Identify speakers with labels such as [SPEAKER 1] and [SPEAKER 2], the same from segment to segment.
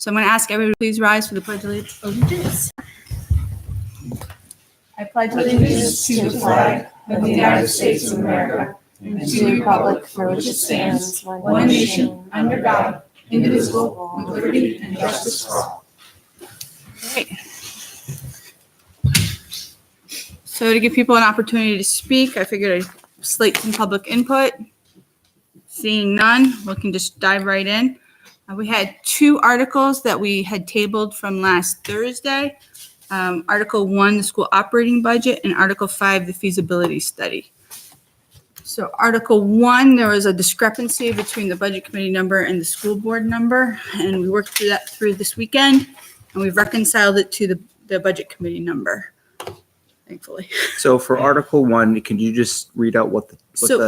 [SPEAKER 1] So I'm going to ask everybody to please rise for the Pledge of Allegiance. I pledge allegiance
[SPEAKER 2] to the flag of the United States of America and to the republic for which it stands, one nation, under God, indivisible, with liberty and justice for all.
[SPEAKER 1] Great. So to give people an opportunity to speak, I figured I'd slate some public input. Seeing none, we can just dive right in. We had two articles that we had tabled from last Thursday. Article 1, the school operating budget, and Article 5, the feasibility study. So Article 1, there was a discrepancy between the budget committee number and the school board number, and we worked through that this weekend, and we've reconciled it to the budget committee number, thankfully.
[SPEAKER 3] So for Article 1, can you just read out what the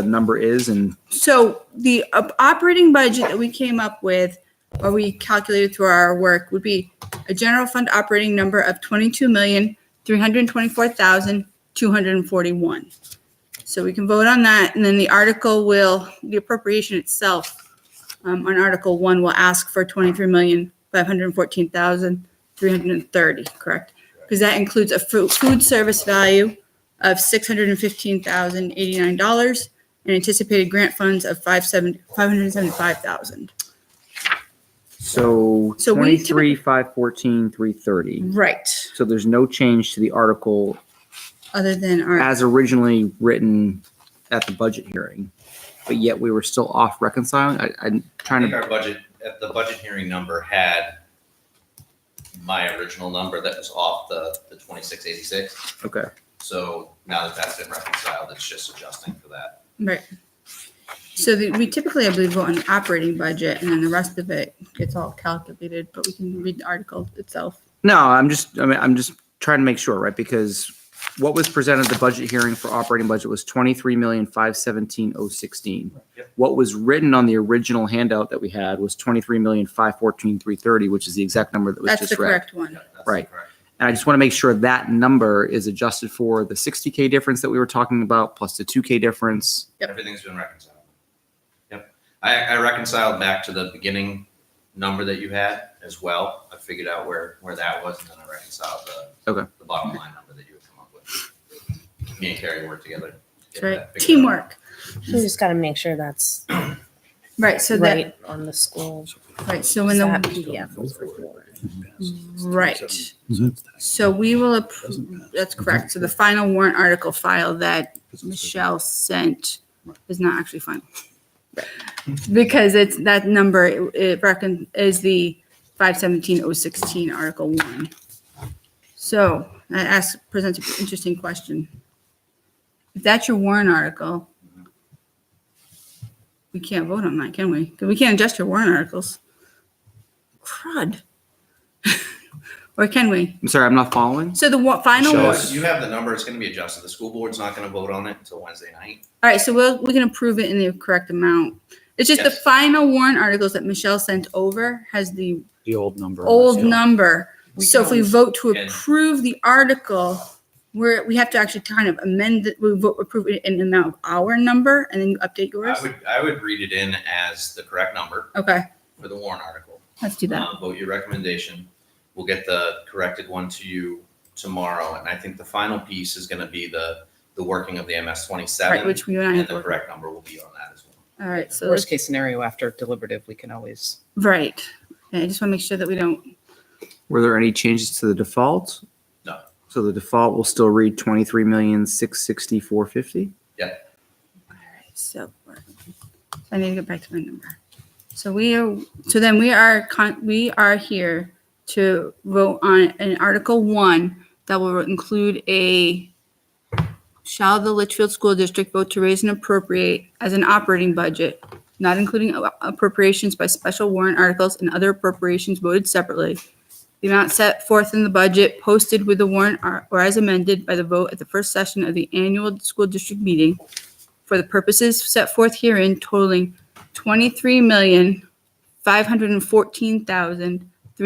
[SPEAKER 3] number is? And
[SPEAKER 1] so the operating budget that we came up with, or we calculated through our work, would be a general fund operating number of $22,324,241. So we can vote on that, and then the appropriation itself on Article 1 will ask for $23,514,330, correct? Because that includes a food service value of $615,089 and anticipated grant funds of $575,000.
[SPEAKER 3] So 23,514, 330.
[SPEAKER 1] Right.
[SPEAKER 3] So there's no change to the article
[SPEAKER 1] Other than
[SPEAKER 3] as originally written at the budget hearing, but yet we were still off reconciling. I'm trying to.
[SPEAKER 4] Our budget at the budget hearing number had my original number that was off the 2686.
[SPEAKER 3] Okay.
[SPEAKER 4] So now that that's been reconciled, it's just adjusting for that.
[SPEAKER 1] Right. So we typically, I believe, vote on the operating budget, and then the rest of it gets all calculated, but we can read the article itself.
[SPEAKER 3] No, I'm just trying to make sure, right? Because what was presented at the budget hearing for operating budget was $23,517,016.
[SPEAKER 4] Yep.
[SPEAKER 3] What was written on the original handout that we had was $23,514,330, which is the exact number that was
[SPEAKER 1] That's
[SPEAKER 3] just
[SPEAKER 1] the
[SPEAKER 3] read.
[SPEAKER 1] correct one.
[SPEAKER 4] Yeah, that's
[SPEAKER 3] Right.
[SPEAKER 4] correct.
[SPEAKER 3] And I just want to make sure that number is adjusted for the 60K difference that we were talking about, plus the 2K difference.
[SPEAKER 1] Yep.
[SPEAKER 4] Everything's been reconciled. Yep. I reconciled back to the beginning number that you had as well. I figured out where that was, and then I reconciled the bottom line number that you had come up with. Me and Carrie worked together. to get
[SPEAKER 1] That's right.
[SPEAKER 4] that figured
[SPEAKER 1] Teamwork.
[SPEAKER 2] We just got to make sure that's
[SPEAKER 1] Right. So
[SPEAKER 2] right on the school.
[SPEAKER 1] right. So when
[SPEAKER 2] That
[SPEAKER 1] the
[SPEAKER 2] PDF was recorded.
[SPEAKER 1] right. So we will approve. That's correct. So the final warrant article file that Michelle sent is not actually final. Because it's that number is the 517,016 Article 1. So I presents an interesting question. If that's your warrant article, we can't vote on that, can we? Because we can't adjust your warrant articles. Crud. Or can we?
[SPEAKER 3] I'm sorry, I'm not following.
[SPEAKER 1] So the final.
[SPEAKER 3] Show
[SPEAKER 1] All
[SPEAKER 3] us.
[SPEAKER 4] You have the number. It's going to be adjusted. The school board's not going to vote on it until Wednesday night.
[SPEAKER 1] right. So we can approve it in the correct amount. It's just the
[SPEAKER 4] Yes.
[SPEAKER 1] final warrant articles that Michelle sent over has the
[SPEAKER 5] old number.
[SPEAKER 1] old number. So if we vote to
[SPEAKER 4] And-
[SPEAKER 1] approve the article, we have to actually kind of amend it. We approve it in the amount of our number, and then you update yours.
[SPEAKER 4] I would read it in as the correct number
[SPEAKER 1] Okay,
[SPEAKER 4] for the warrant article.
[SPEAKER 1] let's do that.
[SPEAKER 4] Vote your recommendation. We'll get the corrected one to you tomorrow. And I think the final piece is going to be the working of the MS 27.
[SPEAKER 1] Right, which we and I
[SPEAKER 4] And
[SPEAKER 1] have
[SPEAKER 4] the
[SPEAKER 1] worked.
[SPEAKER 4] correct number will be on that as well.
[SPEAKER 1] All right, so
[SPEAKER 5] Worst case scenario, after deliberative, we can always.
[SPEAKER 1] right. Okay, I just want to make sure that we don't.
[SPEAKER 3] Were there any changes to the default?
[SPEAKER 4] No.
[SPEAKER 3] So the default will still read 23,660,450.
[SPEAKER 1] All right, so I need to get back to my number. So we are here to vote on an Article 1 that will include shall the Litchfield School District vote to raise and appropriate as an operating budget, not including appropriations by special warrant articles and other appropriations voted separately, the amount set forth in the budget posted with the warrant or as amended by the vote at the first session of the annual school district meeting for the purposes set forth herein totaling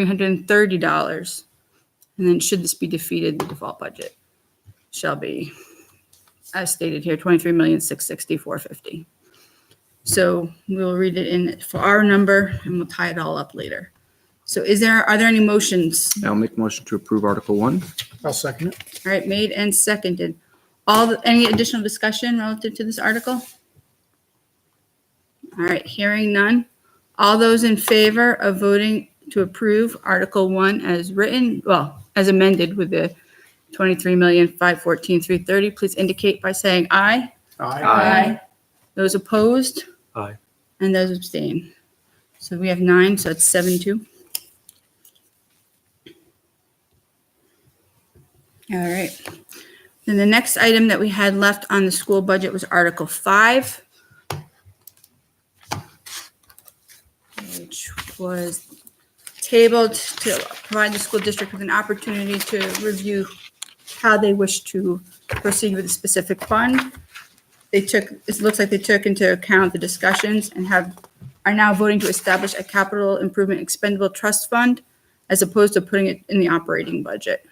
[SPEAKER 1] $23,514,330. And then should this be defeated, the default budget shall be, as stated here, $23,660,450. So we'll read it in for our number and we'll tie it all up later. So are there any motions?
[SPEAKER 3] I'll make a motion to approve Article 1.
[SPEAKER 6] I'll second it.
[SPEAKER 1] All right, made and seconded. Any additional discussion relative to this article? All right, hearing none. All those in favor of voting to approve Article 1 as written, as amended with the 23,514,330, please indicate by saying aye.
[SPEAKER 6] Aye.
[SPEAKER 1] Those opposed?
[SPEAKER 6] Aye.
[SPEAKER 1] And those abstain. So we have 9, so it's 7-2. All right. Then the next item that we had left on the school budget was Article 5, which was tabled to provide the school district with an opportunity to review how they wish to proceed with a specific fund. It looks like they took into account the discussions and are now voting to establish a capital improvement expendable trust fund as opposed to putting it in the operating budget.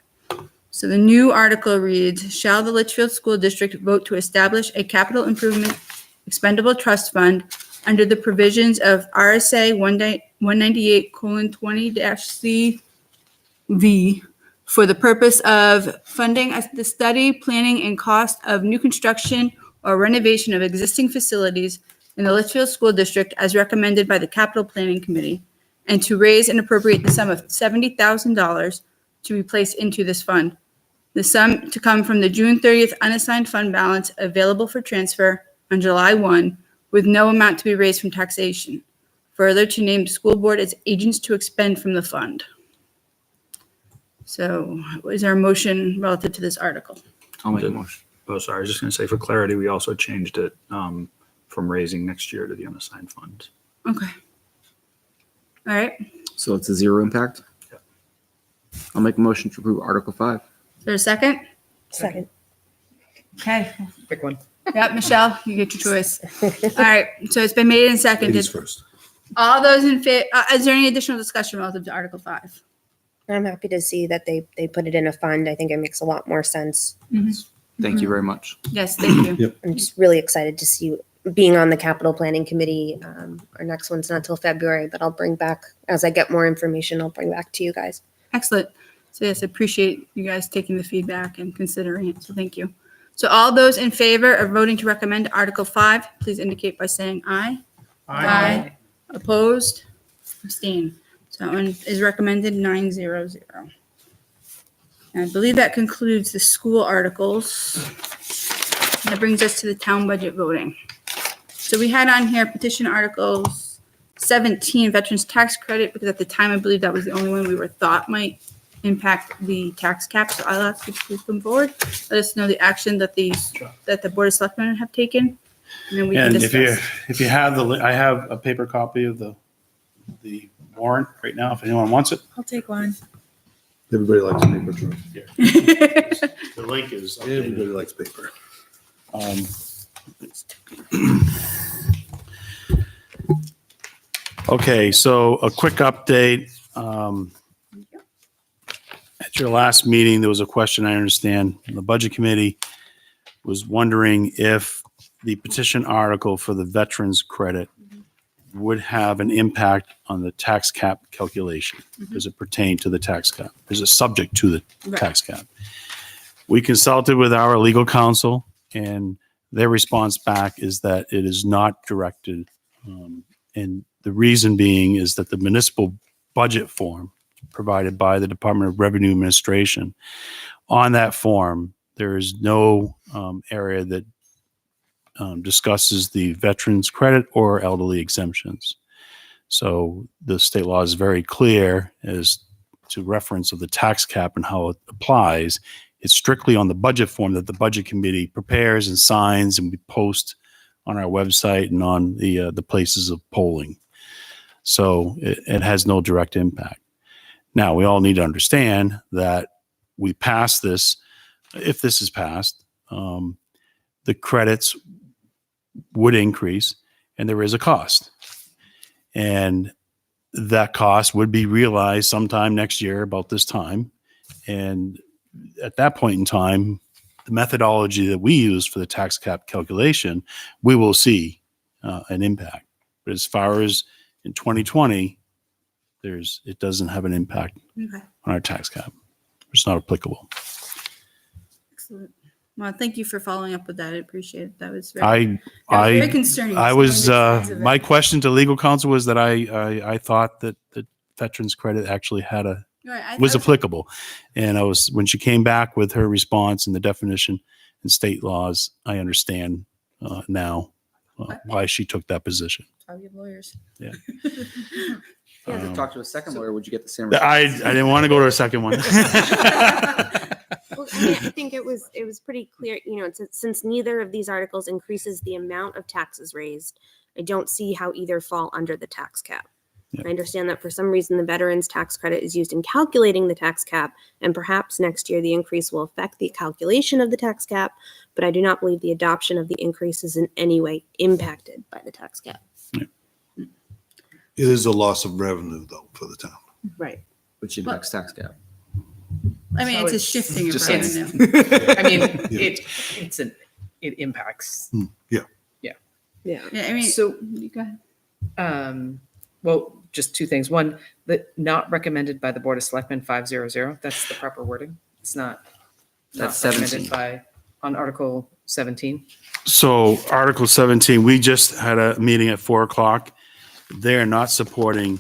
[SPEAKER 1] So the new article reads, shall the Litchfield School District vote to establish a capital improvement expendable trust fund under the provisions of RSA 198:20-CV for the purpose of funding the study, planning, and cost of new construction or renovation of existing facilities in the Litchfield School District as recommended by the Capital Planning Committee, and to raise and appropriate the sum of $70,000 to be placed into this fund. The sum to come from the June 30th unassigned fund balance available for transfer on July 1, with no amount to be raised from taxation. Further, to name the school board as agents to expend from the fund. So is there a motion relative to this article?
[SPEAKER 3] I'll make a motion.
[SPEAKER 6] Oh, sorry. I was just going to say for clarity, we also changed it from raising next year to the unassigned fund.
[SPEAKER 1] Okay. All right.
[SPEAKER 3] So it's a zero impact?
[SPEAKER 6] Yep.
[SPEAKER 3] I'll make a motion to approve Article 5.
[SPEAKER 1] Is there a second?
[SPEAKER 2] Second.
[SPEAKER 1] Okay.
[SPEAKER 5] Pick one.
[SPEAKER 1] Yep, Michelle, you get your choice. All right, so it's been made and seconded.
[SPEAKER 7] Ladies first.
[SPEAKER 1] All those in favor, is there any additional discussion relative to Article 5?
[SPEAKER 2] I'm happy to see that they put it in a fund. I think it makes a lot more sense.
[SPEAKER 3] Thank you very much.
[SPEAKER 1] Yes, thank you.
[SPEAKER 2] I'm just really excited to see you being on the capital planning committee. Our next one's not till February, but I'll bring back, as I get more information, I'll bring back to you guys.
[SPEAKER 1] Excellent. So yes, I appreciate you guys taking the feedback and considering it, so thank you. So all those in favor of voting to recommend Article 5, please indicate by saying aye. Aye. Opposed? Abstain. So that one is recommended 900. And I believe that concludes the school articles. That brings us to the town budget voting. So we had on here petition articles 17, veterans tax credit, because at the time I believe that was the only one we thought might impact the tax cap. So I'll ask you to please come forward. Let us know the action that the Board of Selectmen have taken. And then we can
[SPEAKER 8] And
[SPEAKER 1] discuss.
[SPEAKER 8] if you have I have a paper copy of the warrant right now, if anyone wants it.
[SPEAKER 1] I'll take one.
[SPEAKER 7] Everybody likes paper, Drew.
[SPEAKER 8] The link is
[SPEAKER 7] Everybody
[SPEAKER 8] updated.
[SPEAKER 7] likes paper.
[SPEAKER 8] Okay, so a quick update. At your last meeting, there was a question, I understand, the Budget Committee was wondering if the petition article for the veterans credit would have an impact on the tax cap calculation as it pertained to the tax cap. Is it subject to the
[SPEAKER 1] Right.
[SPEAKER 8] tax cap? We consulted with our legal counsel, and their response back is that it is not directed. And the reason being is that the municipal budget form provided by the Department of Revenue Administration, on that form, there is no area that discusses the veterans credit or elderly exemptions. So the state law is very clear as to reference of the tax cap and how it applies. It's strictly on the budget form that the Budget Committee prepares and signs, and we post on our website and on the places of polling. So it has no direct impact. Now, we all need to understand that we pass this, if this is passed, the credits would increase, and there is a cost. And that cost would be realized sometime next year about this time. And at that point in time, the methodology that we use for the tax cap calculation, we will see an impact. But as far as in 2020, it doesn't have an impact
[SPEAKER 1] Okay,
[SPEAKER 8] on our tax cap. It's not applicable.
[SPEAKER 1] excellent. Well, thank you for following up with that. I appreciate it. That was very, very
[SPEAKER 8] I
[SPEAKER 1] concerning.
[SPEAKER 8] I
[SPEAKER 1] knowing
[SPEAKER 8] was,
[SPEAKER 1] the size of it.
[SPEAKER 8] my question to legal counsel was that I thought that veterans credit actually had
[SPEAKER 1] Right, I
[SPEAKER 8] was
[SPEAKER 1] was-
[SPEAKER 8] applicable. And when she came back with her response and the definition in state laws, I understand now why she took that position.
[SPEAKER 1] Probably have lawyers.
[SPEAKER 8] Yeah.
[SPEAKER 3] If you had to talk to a second lawyer, would you get the same?
[SPEAKER 8] I didn't want to go to a second one.
[SPEAKER 2] Well, I think it was pretty clear, since neither of these articles increases the amount of taxes raised, I don't see how either fall under the tax cap.
[SPEAKER 8] Yeah.
[SPEAKER 2] I understand that for some reason the veterans tax credit is used in calculating the tax cap, and perhaps next year the increase will affect the calculation of the tax cap, but I do not believe the adoption of the increase is in any way impacted by the tax cap.
[SPEAKER 7] It is a loss of revenue though for the town.
[SPEAKER 2] Right.
[SPEAKER 3] Which impacts tax cap.
[SPEAKER 1] I mean,
[SPEAKER 5] So
[SPEAKER 1] it's a
[SPEAKER 5] it's
[SPEAKER 1] shifting of
[SPEAKER 3] just-
[SPEAKER 1] revenue.
[SPEAKER 5] I mean,
[SPEAKER 7] Yeah.
[SPEAKER 5] it impacts.
[SPEAKER 2] Yeah.
[SPEAKER 1] Yeah, I mean,
[SPEAKER 5] So,
[SPEAKER 1] you go ahead.
[SPEAKER 5] well, just two things. One, that not recommended by the Board of Selectmen 500. That's the proper wording. It's not.
[SPEAKER 3] That's
[SPEAKER 5] not recommended
[SPEAKER 3] 17.
[SPEAKER 5] on Article 17.
[SPEAKER 8] So Article 17, we just had a meeting at 4:00. They're not supporting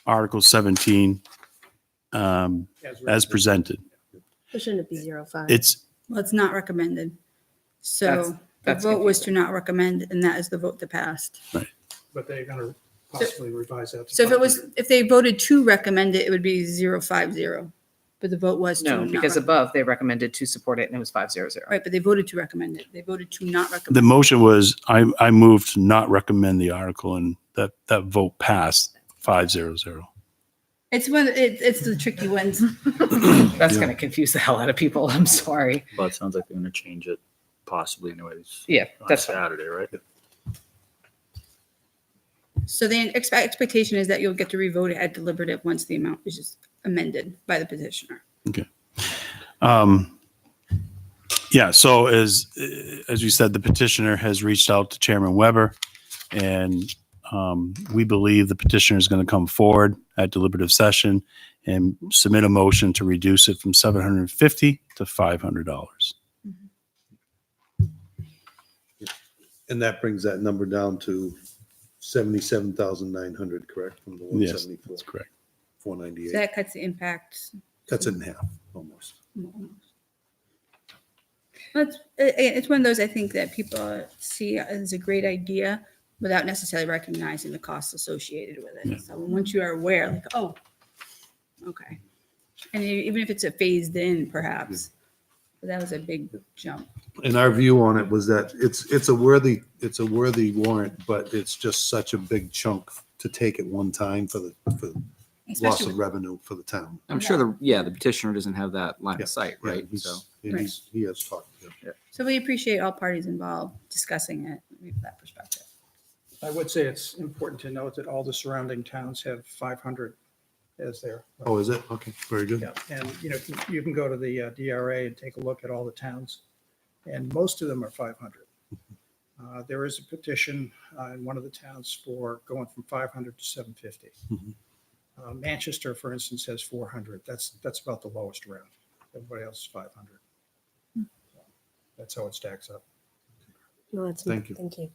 [SPEAKER 8] Article 17 as presented.
[SPEAKER 2] So shouldn't it be 0.5?
[SPEAKER 8] It's,
[SPEAKER 1] Well, it's not recommended. So the
[SPEAKER 5] That's
[SPEAKER 1] vote was to not recommend, and that is the vote that passed.
[SPEAKER 9] But they're gonna possibly revise that. to
[SPEAKER 1] So if
[SPEAKER 9] 500.
[SPEAKER 1] they voted to recommend it, it would be 050. But the vote was to
[SPEAKER 5] No,
[SPEAKER 1] not
[SPEAKER 5] because
[SPEAKER 1] recommend.
[SPEAKER 5] above they recommended to support it and it was 500.
[SPEAKER 1] Right, but they voted to recommend it. They voted to not
[SPEAKER 8] the
[SPEAKER 1] recommend.
[SPEAKER 8] motion was, I moved to not recommend the article, and that vote passed 500.
[SPEAKER 1] It's it's the tricky ones.
[SPEAKER 5] That's going to confuse the hell out of people. I'm sorry.
[SPEAKER 6] But it sounds like they're going to change it possibly anyways.
[SPEAKER 5] Yeah,
[SPEAKER 6] On
[SPEAKER 5] that's fine.
[SPEAKER 6] Saturday, right?
[SPEAKER 1] So the expectation is that you'll get to revote it at deliberative once the amount is just amended by the petitioner.
[SPEAKER 8] Yeah, so as you said, the petitioner has reached out to Chairman Weber, and we believe the petitioner is going to come forward at deliberative session and submit a motion to reduce it from $750 to $500.
[SPEAKER 7] And that brings that number down to 77,900, correct? From the
[SPEAKER 8] Yes,
[SPEAKER 7] 174,
[SPEAKER 8] that's correct.
[SPEAKER 7] 498.
[SPEAKER 1] So that cuts the impact.
[SPEAKER 7] That's it in half, almost.
[SPEAKER 1] It's one of those I think that people see as a great idea without necessarily recognizing the costs associated with it.
[SPEAKER 8] Yeah.
[SPEAKER 1] So once you are aware, like, oh, okay. And even if it's a phased in, perhaps, but that was a big jump.
[SPEAKER 7] And our view on it was that it's a worthy warrant, but it's just such a big chunk to take at one time for loss
[SPEAKER 1] Especially
[SPEAKER 7] of revenue for the town.
[SPEAKER 3] I'm sure the petitioner doesn't have that line
[SPEAKER 7] Yeah,
[SPEAKER 3] of sight,
[SPEAKER 7] Yeah,
[SPEAKER 3] right?
[SPEAKER 7] he's-
[SPEAKER 3] So
[SPEAKER 7] and he has talked. Yeah.
[SPEAKER 1] So we appreciate all parties involved discussing it from that perspective.
[SPEAKER 9] I would say it's important to note that all the surrounding towns have 500 as their.
[SPEAKER 7] Oh, is it? Okay, very good.
[SPEAKER 9] Yeah, and you can go to the DRA and take a look at all the towns, and most of them are 500. There is a petition in one of the towns for going from 500 to 750.
[SPEAKER 7] Mhm.
[SPEAKER 9] Manchester, for instance, has 400. That's about the lowest around. Everybody else is 500. So that's how it stacks up.
[SPEAKER 2] No, that's
[SPEAKER 7] Thank you.
[SPEAKER 2] Thank you.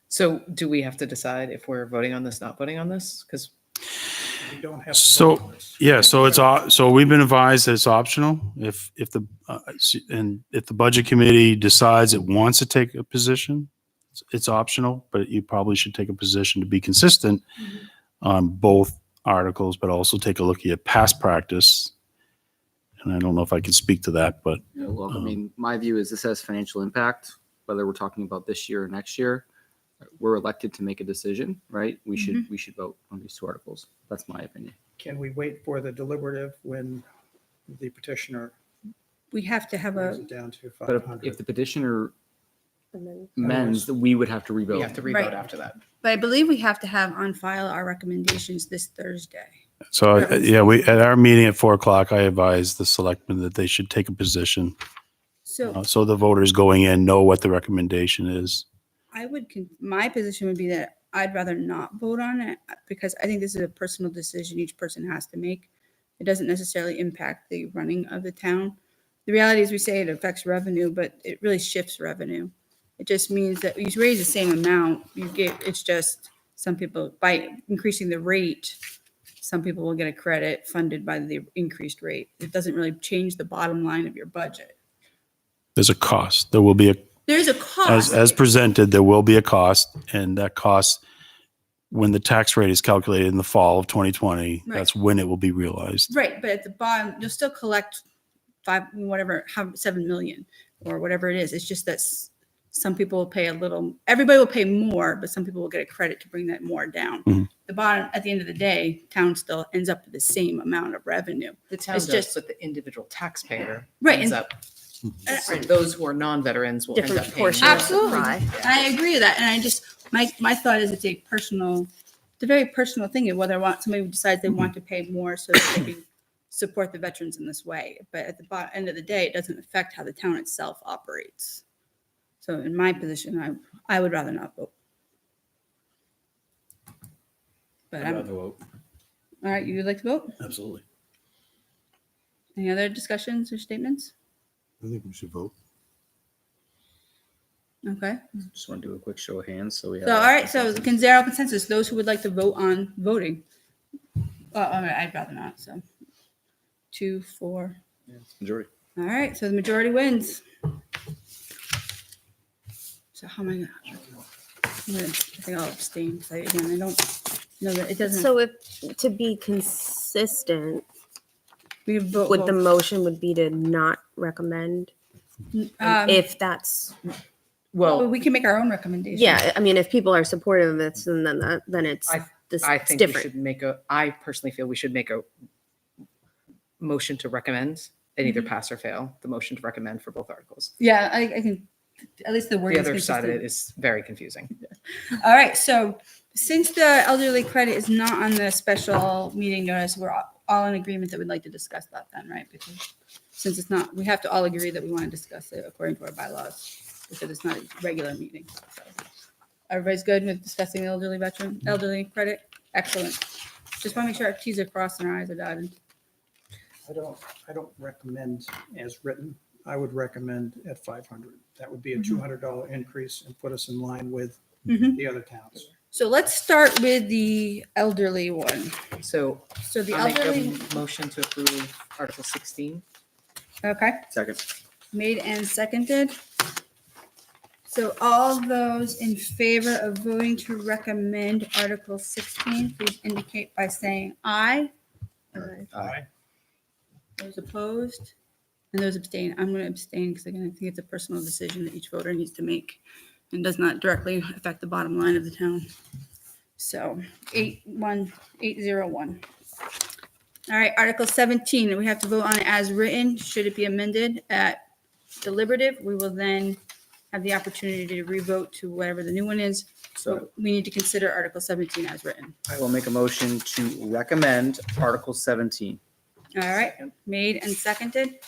[SPEAKER 5] So do we have to decide if we're voting on this, not voting on this? Because
[SPEAKER 9] We don't have. to
[SPEAKER 8] So,
[SPEAKER 9] vote on this.
[SPEAKER 8] yeah, so we've been advised that it's optional. If the budget committee decides it wants to take a position, it's optional, but you probably should take a position to be consistent on both articles, but also take a look at your past practice. And I don't know if I can speak to that, but
[SPEAKER 3] well, I mean, my view is this has financial impact, whether we're talking about this year or next year. We're elected to make a decision, right? We should vote on these two articles. That's my opinion.
[SPEAKER 9] Can we wait for the deliberative when the petitioner
[SPEAKER 1] We have to have
[SPEAKER 9] brings
[SPEAKER 1] a,
[SPEAKER 9] it down to
[SPEAKER 3] But if
[SPEAKER 9] 500?
[SPEAKER 3] the petitioner
[SPEAKER 2] And then
[SPEAKER 3] amends, we would have to revote.
[SPEAKER 5] we have to revote
[SPEAKER 1] Right.
[SPEAKER 5] after that.
[SPEAKER 1] but I believe we have to have on file our recommendations this Thursday.
[SPEAKER 8] so, yeah, at our meeting at 4:00, I advised the selectmen that they should take a position.
[SPEAKER 1] So
[SPEAKER 8] So the voters going in know what the recommendation is.
[SPEAKER 1] my position would be that I'd rather not vote on it because I think this is a personal decision each person has to make. It doesn't necessarily impact the running of the town. The reality is we say it affects revenue, but it really shifts revenue. It just means that you raise the same amount, it's just some people, by increasing the rate, some people will get a credit funded by the increased rate. It doesn't really change the bottom line of your budget.
[SPEAKER 8] There's a cost. There will be a,
[SPEAKER 1] There's a cost.
[SPEAKER 8] as presented, there will be a cost, and that cost, when the tax rate is calculated in the fall of 2020,
[SPEAKER 1] Right.
[SPEAKER 8] that's when it will be realized.
[SPEAKER 1] Right, but at the bottom, you'll still collect 7 million or whatever it is. It's just that some people will pay a little, everybody will pay more, but some people will get a credit to bring that more down.
[SPEAKER 8] Mhm.
[SPEAKER 1] The bottom, at the end of the day, town still ends up with the same amount of revenue.
[SPEAKER 5] The town
[SPEAKER 1] It's
[SPEAKER 5] does,
[SPEAKER 1] just-
[SPEAKER 5] but the individual taxpayer
[SPEAKER 1] Right,
[SPEAKER 5] ends
[SPEAKER 1] and-
[SPEAKER 5] up, and those who are non-veterans will end
[SPEAKER 2] Different
[SPEAKER 5] up paying.
[SPEAKER 2] portion
[SPEAKER 5] more.
[SPEAKER 2] of the
[SPEAKER 1] Absolutely.
[SPEAKER 2] pie.
[SPEAKER 1] And I agree with that. And I just, my thought is it's a very personal thing of whether somebody decides they want to pay more so that they can support the veterans in this way. But at the end of the day, it doesn't affect how the town itself operates. So in my position, I would rather not vote. But
[SPEAKER 6] I'd rather vote.
[SPEAKER 1] all right, you would like to vote?
[SPEAKER 6] Absolutely.
[SPEAKER 1] Any other discussions or statements?
[SPEAKER 7] I think we should vote.
[SPEAKER 1] Okay.
[SPEAKER 3] Just want to do a quick show of hands. So we have.
[SPEAKER 1] So, all right, so consensus, those who would like to vote on voting. Well, all right, I'd rather not, so. 2, 4.
[SPEAKER 6] Majority.
[SPEAKER 1] All right, so the majority wins. So how am I gonna? I think I'll abstain, because I don't know that it doesn't.
[SPEAKER 2] So if, to be consistent,
[SPEAKER 1] We vote.
[SPEAKER 2] would the motion would be to not recommend? If that's,
[SPEAKER 1] Well,
[SPEAKER 5] Well,
[SPEAKER 1] we can make our own recommendation.
[SPEAKER 2] yeah, I mean, if people are supportive of it, then it's,
[SPEAKER 5] I
[SPEAKER 2] it's
[SPEAKER 5] think we
[SPEAKER 2] different.
[SPEAKER 5] should I personally feel we should make a motion to recommend and either pass or fail, the motion to recommend for both articles.
[SPEAKER 1] Yeah, I can, at least the word
[SPEAKER 5] The
[SPEAKER 1] is
[SPEAKER 5] other side of
[SPEAKER 1] consistent.
[SPEAKER 5] it is very confusing.
[SPEAKER 1] All right, so since the elderly credit is not on the special meeting notice, we're all in agreement that we'd like to discuss that then, right? Because since it's not, we have to all agree that we want to discuss it according to our bylaws, because it's not a regular meeting. So, everybody's good with discussing the elderly credit? Excellent. Just want to make sure our T's are crossed and our I's are dotted.
[SPEAKER 9] I don't recommend as written. I would recommend at 500. That would be a
[SPEAKER 1] Mm-hmm.
[SPEAKER 9] $200 increase and put us in line with
[SPEAKER 1] Mhm.
[SPEAKER 9] the other towns.
[SPEAKER 1] So let's start with the elderly one.
[SPEAKER 5] So
[SPEAKER 1] So the
[SPEAKER 5] I'll make
[SPEAKER 1] elderly,
[SPEAKER 5] a motion to approve Article 16.
[SPEAKER 1] okay,
[SPEAKER 3] Second.
[SPEAKER 1] made and seconded. So all those in favor of voting to recommend Article 16, please indicate by saying aye.
[SPEAKER 3] Aye.
[SPEAKER 1] Those opposed and those abstain. I'm going to abstain because again, I think it's a personal decision that each voter needs to make and does not directly affect the bottom line of the town. So 801. All right, Article 17, we have to vote on it as written. Should it be amended at deliberative, we will then have the opportunity to revote to whatever the new one is.
[SPEAKER 3] So
[SPEAKER 1] We need to consider Article 17 as written.
[SPEAKER 3] I will make a motion to recommend Article 17.
[SPEAKER 1] All right, made and seconded.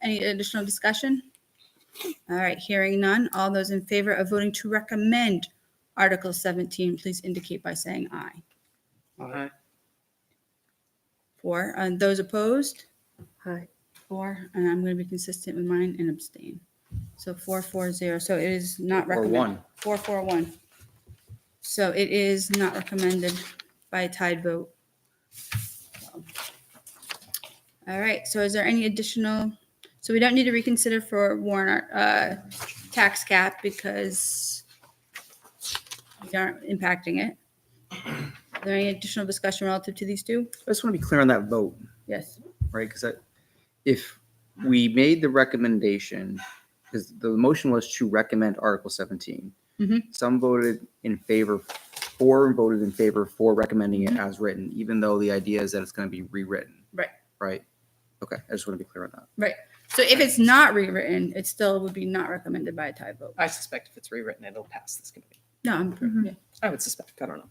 [SPEAKER 1] Any additional discussion? All right, hearing none. All those in favor of voting to recommend Article 17, please indicate by saying aye.
[SPEAKER 5] Aye.
[SPEAKER 1] 4, and those opposed?
[SPEAKER 2] Aye.
[SPEAKER 1] 4, and I'm going to be consistent with mine and abstain. So 440, so it is not
[SPEAKER 3] Or
[SPEAKER 1] recommended.
[SPEAKER 3] 1.
[SPEAKER 1] 441. So it is not recommended by a tied vote. All right, so is there any additional, so we don't need to reconsider for warrant, tax cap because we aren't impacting it. Is there any additional discussion relative to these two?
[SPEAKER 3] I just want to be clear on that vote,
[SPEAKER 1] Yes.
[SPEAKER 3] right? Because if we made the recommendation, because the motion was to recommend Article 17.
[SPEAKER 1] Mhm.
[SPEAKER 3] Some voted in favor for recommending it as written, even though the idea is that it's going to be rewritten.
[SPEAKER 1] Right.
[SPEAKER 3] Right. Okay. I just want to be clear on that.
[SPEAKER 1] Right. So if it's not rewritten, it still would be not recommended by a tie vote.
[SPEAKER 5] I suspect if it's rewritten, it'll pass this committee.
[SPEAKER 1] No, yeah.
[SPEAKER 5] I would suspect. I don't know.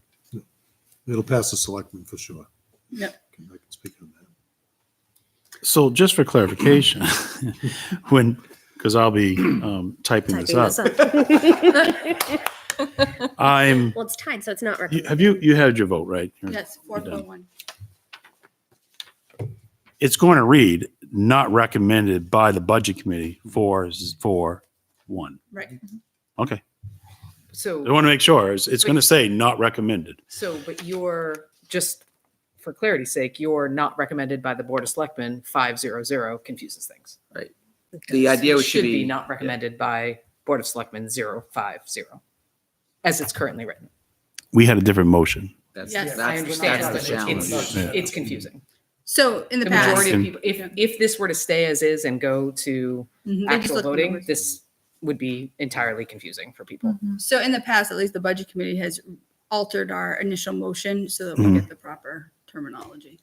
[SPEAKER 7] It'll pass the selectmen for sure.
[SPEAKER 1] Yep.
[SPEAKER 7] I can speak on that.
[SPEAKER 8] So just for clarification, because I'll be typing this
[SPEAKER 2] Typing
[SPEAKER 8] up.
[SPEAKER 2] this up.
[SPEAKER 8] I'm,
[SPEAKER 2] Well, it's tied, so it's not
[SPEAKER 8] you-
[SPEAKER 2] recommended.
[SPEAKER 8] have you had your vote, right?
[SPEAKER 1] Yes,
[SPEAKER 8] You're done.
[SPEAKER 1] 441.
[SPEAKER 8] It's going to read, not recommended by the budget committee for 1.
[SPEAKER 1] Right.
[SPEAKER 8] Okay. I
[SPEAKER 5] So,
[SPEAKER 8] want to make sure. It's going to say not recommended.
[SPEAKER 5] but you're, just for clarity's sake, you're not recommended by the Board of Selectmen 500 confuses things.
[SPEAKER 3] The idea
[SPEAKER 5] It
[SPEAKER 3] should be
[SPEAKER 5] not recommended by Board of Selectmen 050, as it's currently written.
[SPEAKER 8] We had a different motion.
[SPEAKER 3] That's,
[SPEAKER 1] Yes,
[SPEAKER 5] I
[SPEAKER 3] that's,
[SPEAKER 5] understand,
[SPEAKER 3] that's
[SPEAKER 5] but
[SPEAKER 3] the challenge.
[SPEAKER 8] Yeah.
[SPEAKER 5] it's confusing.
[SPEAKER 1] So in the
[SPEAKER 5] The
[SPEAKER 1] past,
[SPEAKER 5] majority of
[SPEAKER 8] And-
[SPEAKER 5] people, if this were to stay as is and go to
[SPEAKER 1] Mhm, they just
[SPEAKER 5] actual
[SPEAKER 1] look at the
[SPEAKER 5] voting,
[SPEAKER 1] numbers.
[SPEAKER 5] this would be entirely confusing for people.
[SPEAKER 1] So in the past, at least the budget committee has altered our initial motion so that we
[SPEAKER 8] Mhm.
[SPEAKER 1] get the proper terminology.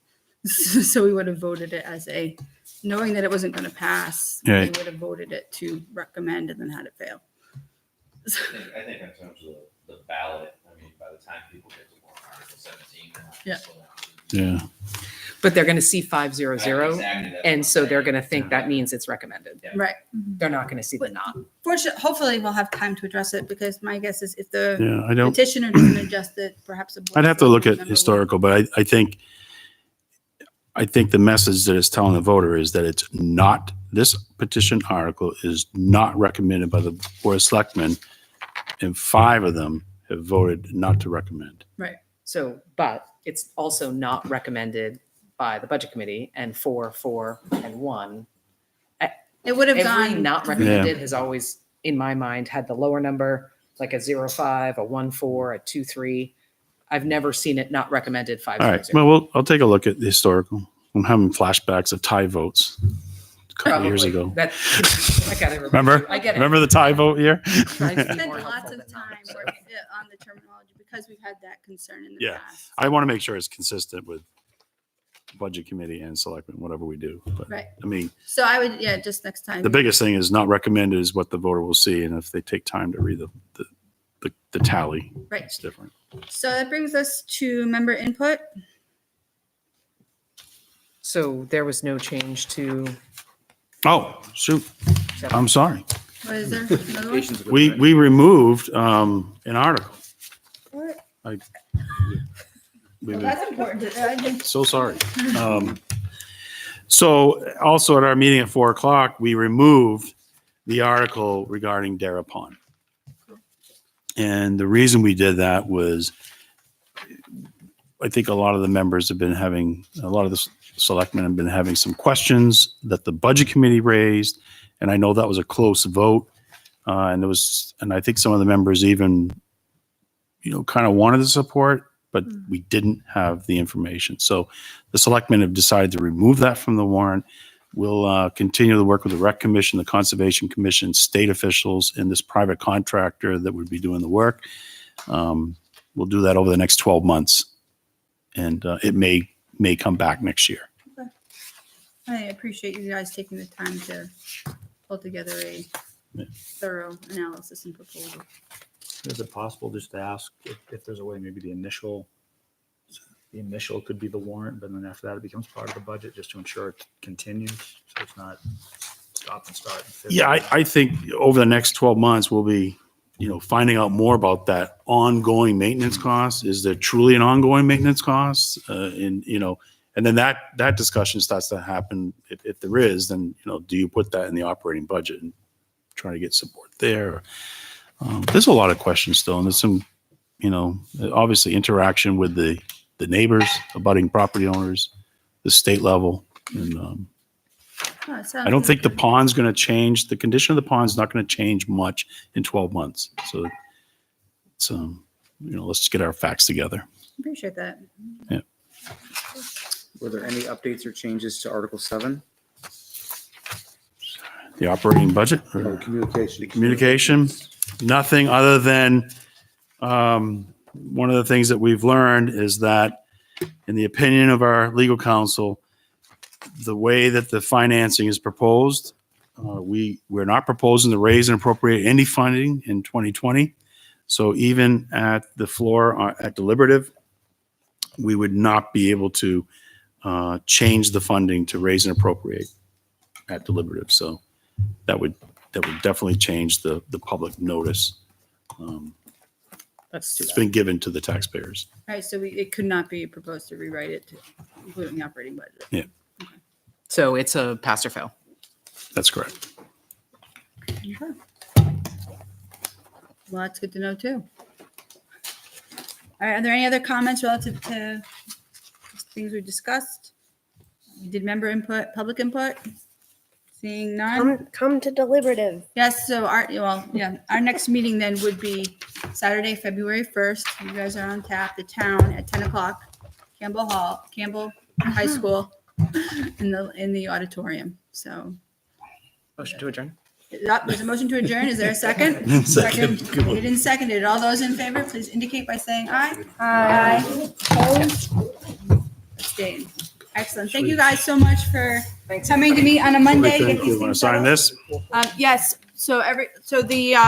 [SPEAKER 1] So we would have voted it as knowing that it wasn't going to pass, we
[SPEAKER 8] Right.
[SPEAKER 1] would have voted it to recommend and then had it fail.
[SPEAKER 4] I think in terms of the ballot, I mean, by the time people get to warrant Article 17, they're not
[SPEAKER 1] Yeah.
[SPEAKER 4] still out.
[SPEAKER 8] Yeah.
[SPEAKER 5] But they're going to see 500,
[SPEAKER 4] Exactly, that's what
[SPEAKER 5] and
[SPEAKER 4] I'm
[SPEAKER 5] so they're
[SPEAKER 4] saying.
[SPEAKER 5] going to think that means it's recommended.
[SPEAKER 1] Right.
[SPEAKER 5] They're not going to see the
[SPEAKER 1] But-
[SPEAKER 5] not.
[SPEAKER 1] Fortunately, hopefully we'll have time to address it because my guess is if the
[SPEAKER 8] Yeah. I don't,
[SPEAKER 1] petitioner doesn't adjust it, perhaps. the board
[SPEAKER 8] I'd have to look at
[SPEAKER 1] member will.
[SPEAKER 8] historical, but I think the message that it's telling the voter is that it's not, this petition article is not recommended by the Board of Selectmen, and 5 of them have voted not to recommend.
[SPEAKER 5] So, but it's also not recommended by the Budget Committee, and 4, 4, and 1.
[SPEAKER 1] It would have
[SPEAKER 5] Every
[SPEAKER 1] gone.
[SPEAKER 5] not recommended has always, in my mind, had the lower number, like a 05, a 14, a 23. I've never seen it not recommended 500.
[SPEAKER 8] All right. Well, I'll take a look at the historical. I'm having flashbacks of tie votes a couple years
[SPEAKER 5] Probably.
[SPEAKER 8] ago.
[SPEAKER 5] That, I gotta
[SPEAKER 8] Remember?
[SPEAKER 5] I get it.
[SPEAKER 8] Remember the tie vote year?
[SPEAKER 5] Tries to be
[SPEAKER 1] Spent
[SPEAKER 5] more
[SPEAKER 1] lots
[SPEAKER 5] helpful
[SPEAKER 1] of
[SPEAKER 5] than not.
[SPEAKER 1] time working on the terminology because we've had that concern in the
[SPEAKER 8] Yeah.
[SPEAKER 1] past.
[SPEAKER 8] I want to make sure it's consistent with budget committee and selectmen, whatever we do. But
[SPEAKER 1] Right.
[SPEAKER 8] I mean,
[SPEAKER 1] So I would, yeah, just next time.
[SPEAKER 8] the biggest thing is not recommended is what the voter will see. And if they take time to read the tally,
[SPEAKER 1] Right.
[SPEAKER 8] it's different.
[SPEAKER 1] So that brings us to member input.
[SPEAKER 5] So there was no change to.
[SPEAKER 8] Oh, shoot. I'm sorry.
[SPEAKER 1] What is there? Another one?
[SPEAKER 3] Communications with
[SPEAKER 8] We,
[SPEAKER 3] the-
[SPEAKER 8] we removed an article.
[SPEAKER 1] What?
[SPEAKER 8] We
[SPEAKER 1] Well,
[SPEAKER 8] moved-
[SPEAKER 1] that's important. I didn't-
[SPEAKER 8] So sorry. So also at our meeting at 4:00, we removed the article regarding Dara Pond. And the reason we did that was, I think a lot of the members have been having, a lot of the selectmen have been having some questions that the budget committee raised. And I know that was a close vote. And I think some of the members even, kind of wanted to support, but we didn't have the information. So the selectmen have decided to remove that from the warrant. We'll continue to work with the Rec Commission, the Conservation Commission, state officials, and this private contractor that would be doing the work. We'll do that over the next 12 months. And it may come back next year.
[SPEAKER 1] I appreciate you guys taking the time to pull together a thorough analysis and proposal.
[SPEAKER 6] Is it possible just to ask if there's a way, maybe the initial could be the warrant, but then after that it becomes part of the budget, just to ensure it continues, so it's not stop and start. and finish.
[SPEAKER 8] Yeah, I think over the next 12 months, we'll be, finding out more about that ongoing maintenance cost. Is there truly an ongoing maintenance cost? And then that discussion starts to happen. If there is, then, do you put that in the operating budget and try to get support there? There's a lot of questions still, and there's some, obviously interaction with the neighbors, abutting property owners, the state level. And I don't think the pond's going to change. The condition of the pond's not going to change much in 12 months. So it's, let's just get our facts together.
[SPEAKER 1] Appreciate that.
[SPEAKER 3] Were there any updates or changes to Article 7?
[SPEAKER 8] The operating budget
[SPEAKER 7] Oh,
[SPEAKER 8] or
[SPEAKER 7] communication.
[SPEAKER 8] communication, nothing other than one of the things that we've learned is that in the opinion of our legal counsel, the way that the financing is proposed, we're not proposing to raise and appropriate any funding in 2020. So even at the floor at deliberative, we would not be able to change the funding to raise and appropriate at deliberative. So that would definitely change the public notice
[SPEAKER 5] That's too
[SPEAKER 8] It's
[SPEAKER 5] bad.
[SPEAKER 8] been given to the taxpayers.
[SPEAKER 1] Right, so it could not be proposed to rewrite it to including the operating budget.
[SPEAKER 5] So it's a pass or fail.
[SPEAKER 8] That's correct.
[SPEAKER 1] Well, that's good to know too. All right, are there any other comments relative to things we discussed? We did member input, public input? Seeing none?
[SPEAKER 2] Come to deliberative.
[SPEAKER 1] Yes, so our next meeting then would be Saturday, February 1st. You guys are on tap, the town at 10 o'clock, Campbell High School in the auditorium. So
[SPEAKER 5] Motion to adjourn.
[SPEAKER 1] there's a motion to adjourn. Is there a second?
[SPEAKER 8] Second.
[SPEAKER 1] Made and seconded. All those in favor, please indicate by saying aye. Aye. Opposed? Abstained. Excellent. Thank you guys so much for coming to me on a Monday.
[SPEAKER 8] Thank you. Want to sign this?
[SPEAKER 1] Yes, so the